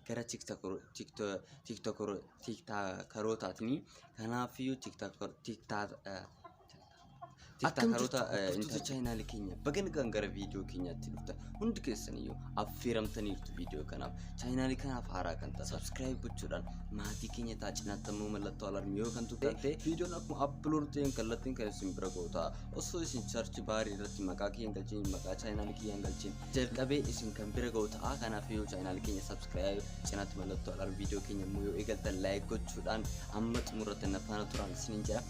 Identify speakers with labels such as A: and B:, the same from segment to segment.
A: gara TikTokerootaatiin kanaafiyyuu TikTokeroota inta channel keenya bagan gara video keenyaatti dhufta hundi keessaniyyuu affeeramtaniirtu video kanaaf channel kanaaf haaraa kan ta'e subscribe gochuudhaan maatii keenya taacinaattamuu mallattoo alarmii yoo kan tuqatte videoon akkuma upload ta'een kallattiin kan isin bira goota osoo isin search bar irratti maqaa keenya galchiin maqaa channel keenya galchiin jalqabee isin kan bira goota kanaafiyyuu channel keenya subscribe cinaatti mallattoo alarmii video keenya immoo yoo eegaltan like gochuudhaan amma xumurratti nafaana turan isinin jira.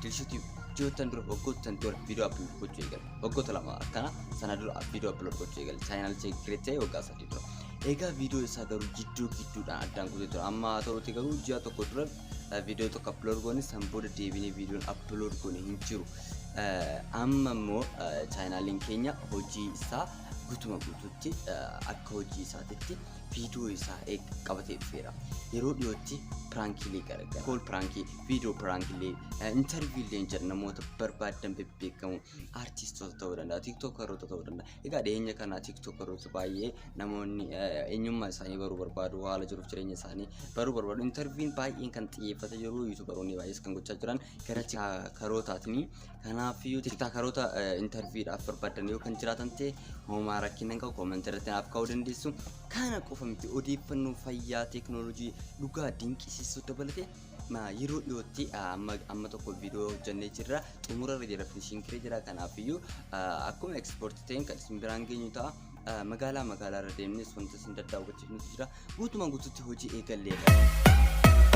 A: Dilshoti jotan dura waggoottan dura video upload gochuu eegal waggoota lama akkana sana dura video upload gochuu eegal channel create waggaa 3 dura egaa video isaa garuu gidduudhaan addaan kutee ture amma ta'utti garuu ji'a tokko dura video tokko upload goone san booda deebinee videoon upload goone hin jiru amma immoo channelin keenya hojii isaa gutuma guututti akka hojii isaatti video isaa qabatee dhufeera yeroo dhiyootti prankiilee garagaraa call prankii video prankiilee interview leen jedhan namoota barbaadan bebbeekamu artistoota ta'uu danda'a tiktokeroota ta'uu danda'a egaa dhiyeenya kana tiktokeroota baay'ee namoonni eenyummaa isaanii baruu barbaadu haala jiruuf jireenya isaanii baruu barbaadu interviewin baay'een kan xiyyeeffate yeroo yuutubaroonni baay'ees kan gochaa jiran gara tiktokerootaatini kanaafiyyuu tiktokeroota interviewdhaaf barbaadan yoo kan jiraatan ta'e homaa rakkinaan qabu comment irratti naaf kaa'uu dandeessu kana qofa miti odeeffannoo fayyaa teknoolojii dhugaa dinqisiisuu dabalatee yeroo dhiyootti amma tokko video hojjannee jirra xumura irra jira finishing kiree jira kanaafiyyuu akkuma export ta'een kan isin biraan geenyu ta'a magaalaa irra deemnes wanta isin daddaawwachiifnutu jira guutumaan guututti hojii eegalleedha.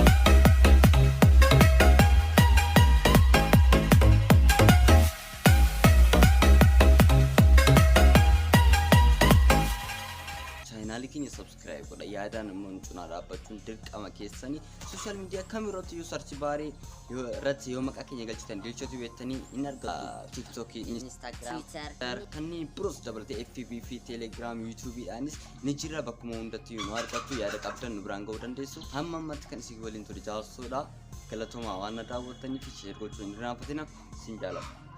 A: Kenya subscribe godha yaadaan immoo cunaa dhaabbachuun dirqama keessanii social media kamirratti yoo search bar irratti yoo maqaa keenya galchitan dilchootii beektanii in argatu TikTok, Instagram, Twitter kanneen biroos dabalatee FB fi Telegram, YouTube dhaanis ni jira bakkuma hundatti yoo argattu yaada qabdan nu biraan ga'uu dandeessu hamma ammatti kan isin waliin ture jaalsoodha galatoomaa waan daawwattaniif share gochuun hin irraanfatina sin jaalladha.